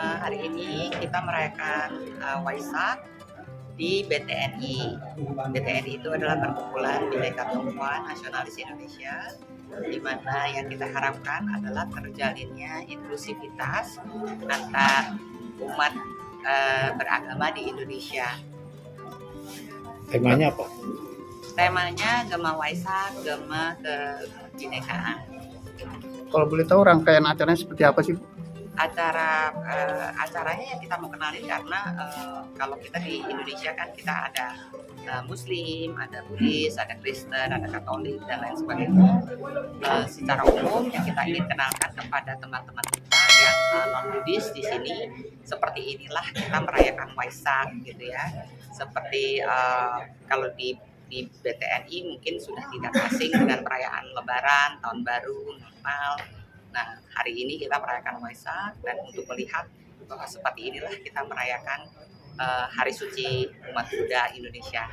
Hari ini kita merayakan Waisak di BTNI. BTNI itu adalah perkumpulan Bhinneka Tionghoa Nasionalis Indonesia, di mana yang kita harapkan adalah terjalinnya inklusivitas antar umat beragama di Indonesia. Temanya apa? Temanya Gema Waisak, Gema Kebinekaan. Kalau boleh tahu rangkaian acaranya seperti apa sih, Bu? Acaranya yang kita mau kenalin karena kalau kita di Indonesia kan kita ada Muslim, ada Buddhis, ada Kristen, ada Katolik dan lain sebagainya. Secara umum yang kita ingin kenalkan kepada teman-teman kita yang non Buddhis di sini, seperti inilah kita merayakan Waisak gitu ya. Seperti kalau di BTNI mungkin sudah tidak asing dengan perayaan Lebaran, Tahun Baru, Natal. Nah, hari ini kita merayakan Waisak dan untuk melihat bahwa seperti inilah kita merayakan Hari Suci Umat Buddha Indonesia.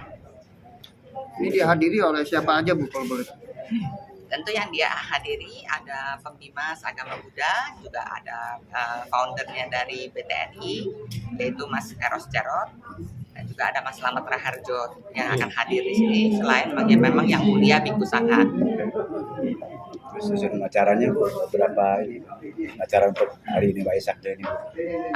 Ini dihadiri oleh siapa aja, Bu, kalau boleh? Tentu yang dia hadiri ada pembimas agama Buddha, juga ada foundernya dari BTNI, yaitu Mas Eros Jarot, dan juga ada Mas Slamet Raharjo yang akan hadir di sini, selain memang yang mulia Bhikkhu Sangha. Susun acaranya berapa ini acara untuk hari ini Waisak ini?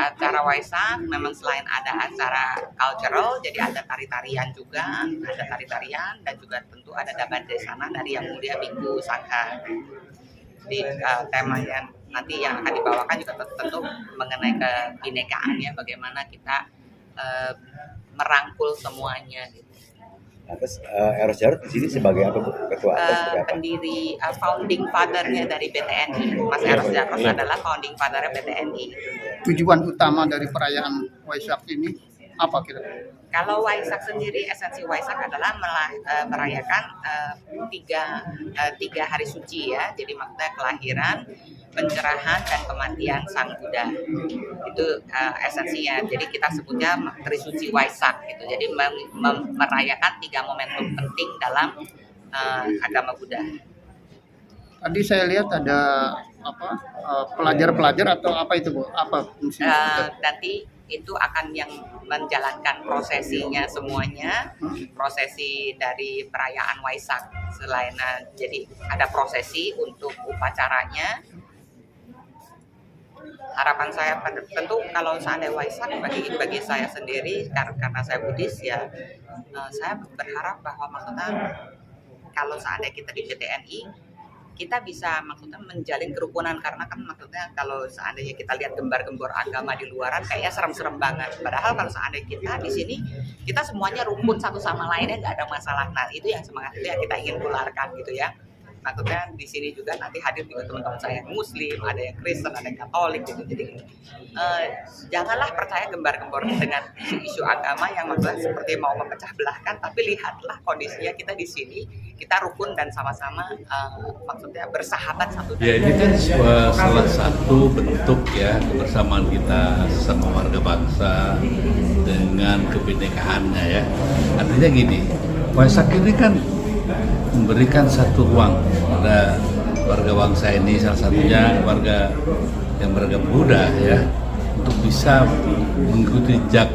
Acara Waisak memang selain ada acara cultural, jadi ada tari-tarian juga, ada tari-tarian dan juga tentu ada daban desana dari yang mulia Bhikkhu Sangha. Di tema yang nanti yang akan dibawakan juga tentu mengenai kebinekaannya, bagaimana kita merangkul semuanya gitu. Nah, terus Eros Jarot di sini sebagai apa, Bu? Ketua atau sebagai apa? Pendiri founding father-nya dari BTNI. Mas Eros Jarot adalah founding father-nya BTNI. Tujuan utama dari perayaan Waisak ini apa kira-kira? Kalau Waisak sendiri, esensi Waisak adalah merayakan tiga hari suci ya. Jadi maksudnya kelahiran, pencerahan, dan kematian Sang Buddha. Itu esensinya. Jadi kita sebutnya Trisuci Waisak gitu. Jadi merayakan 3 momentum penting dalam agama Buddha. Tadi saya lihat ada pelajar-pelajar atau apa itu, Bu? Apa fungsinya? Nanti itu akan yang menjalankan prosesinya semuanya, prosesi dari perayaan Waisak. Selain jadi ada prosesi untuk upacaranya. Harapan saya tentu kalau seandainya Waisak bagi saya sendiri karena saya Buddhis ya, saya berharap bahwa maksudnya kalau seandainya kita di BTNI kita bisa maksudnya menjalin kerukunan, karena kan maksudnya kalau seandainya kita lihat gembar-gembor agama di luaran kayaknya serem-serem banget. Padahal kalau seandainya kita di sini kita semuanya rukun satu sama lainnya, nggak ada masalah. Nah itu yang semangat itu yang kita ingin tularkan gitu ya. Maksudnya di sini juga nanti hadir juga teman-teman saya yang Muslim, ada yang Kristen, ada yang Katolik gitu. Jadi janganlah percaya gembar-gembor dengan isu agama yang maksudnya seperti mau memecah belahkan, tapi lihatlah kondisinya kita di sini, kita rukun dan sama-sama maksudnya bersahabat satu Ya, ini kan salah satu bentuk ya kebersamaan kita sama warga bangsa dengan kebinekaannya ya. Artinya gini, Waisak ini kan memberikan satu ruang pada warga bangsa ini, salah satunya warga yang beragama Buddha ya, untuk bisa mengikuti jejak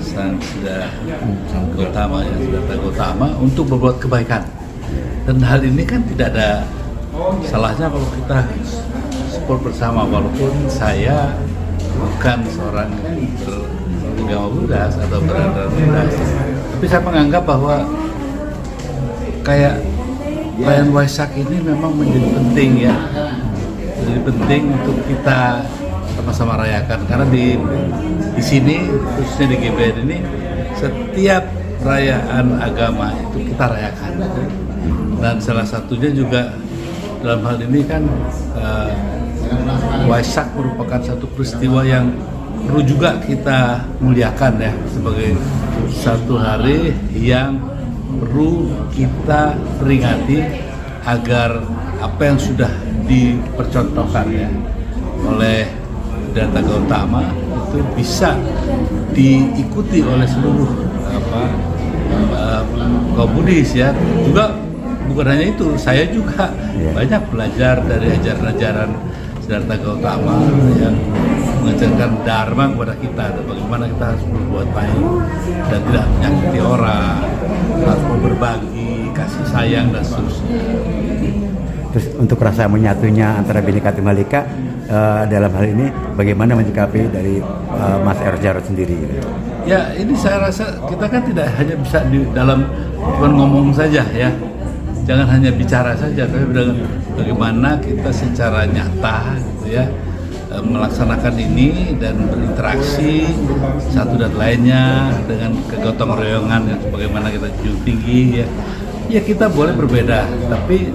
Sang Gautama ya, Siddhartha Gautama untuk berbuat kebaikan. Dan hal ini kan tidak ada salahnya kalau kita support bersama, walaupun saya bukan seorang beragama Buddha atau beragama Buddha, tapi saya menganggap bahwa kayak perayaan Waisak ini memang menjadi penting ya, menjadi penting untuk kita sama-sama rayakan, karena di sini khususnya di GBN ini setiap perayaan agama itu kita rayakan, dan salah satunya juga dalam hal ini kan Waisak merupakan satu peristiwa yang perlu juga kita muliakan ya, sebagai satu hari yang perlu kita peringati agar apa yang sudah dipercontohkan ya oleh Siddhartha Gautama itu bisa diikuti oleh seluruh kaum Buddhis ya. Juga bukan hanya itu, saya juga banyak belajar dari ajaran-ajaran Siddhartha Gautama yang mengajarkan dharma kepada kita, dan bagaimana kita harus berbuat baik dan tidak menyakiti orang, harus mau berbagi, kasih sayang dan seterusnya. Terus untuk rasa menyatunya antara Bhinneka Tunggal Ika dalam hal ini bagaimana menyikapi dari Mas Eros Djarot sendiri? Ya, ini saya rasa kita kan tidak hanya bisa di dalam bukan ngomong saja ya, jangan hanya bicara saja, tapi bagaimana kita secara nyata gitu ya melaksanakan ini dan berinteraksi satu dan lainnya dengan kegotong royongan yang sebagaimana kita junjung tinggi ya. Ya kita boleh berbeda, tapi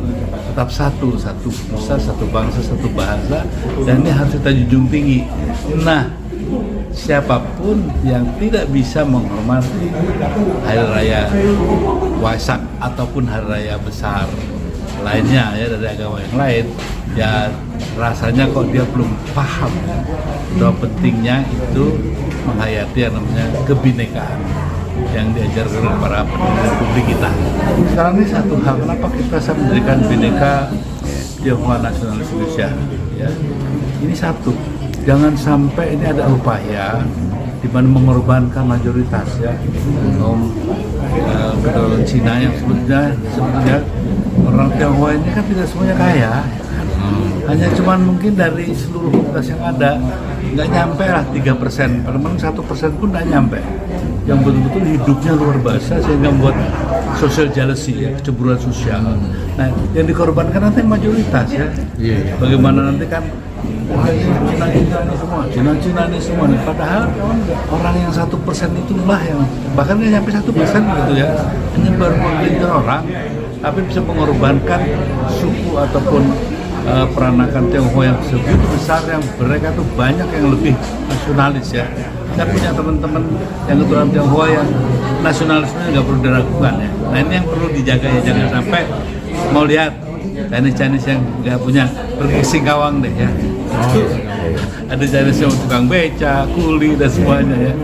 tetap satu nusa, satu bangsa, satu bahasa, dan ini harus kita junjung tinggi. Nah, siapapun yang tidak bisa menghormati hari raya Waisak ataupun hari raya besar lainnya ya dari agama yang lain, ya rasanya kok dia belum paham bahwa pentingnya itu menghayati yang namanya kebinekaan yang diajarkan oleh para pendiri Republik kita. Sekarang ini satu hal, kenapa kita bisa mendirikan Bhinneka Tionghoa Nasionalis Indonesia ya, ini satu, jangan sampai ini ada upaya di mana mengorbankan mayoritas ya kaum kedaulatan Cina yang sebetulnya orang Tionghoa ini kan tidak semuanya kaya, hanya cuman mungkin dari seluruh populasi yang ada nggak nyampe lah 3%, paling 1% pun nggak nyampe, yang betul-betul hidupnya luar biasa sehingga membuat social jealousy ya, kecemburuan sosial. Nah, yang dikorbankan nanti mayoritas ya. Bagaimana nanti kan wah Cina ini semua, nih. Padahal orang yang 1% itulah yang bahkan nggak nyampe 1% gitu ya, hanya baru menggelintir orang, tapi bisa mengorbankan suku ataupun peranakan Tionghoa yang segitu besar, yang mereka tuh banyak yang lebih nasionalis ya. Saya punya teman-teman yang keturunan Tionghoa yang nasionalisme nggak perlu diragukan ya. Nah ini yang perlu dijaga ya, jangan sampai mau lihat Chinese yang nggak punya, pergi ke Singkawang deh ya. Ada Chinese yang tukang beca, kuli dan semuanya ya.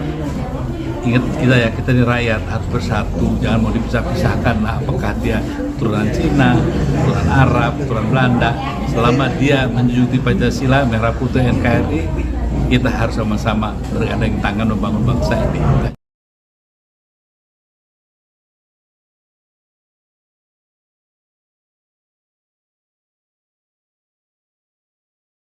Ingat kita ya, kita ini rakyat harus bersatu, jangan mau dipisah-pisahkan lah, apakah dia keturunan Cina, keturunan Arab, keturunan Belanda. Selama dia menjunjung Pancasila, Merah Putih NKRI, kita harus sama-sama bergandeng tangan membangun bangsa ini.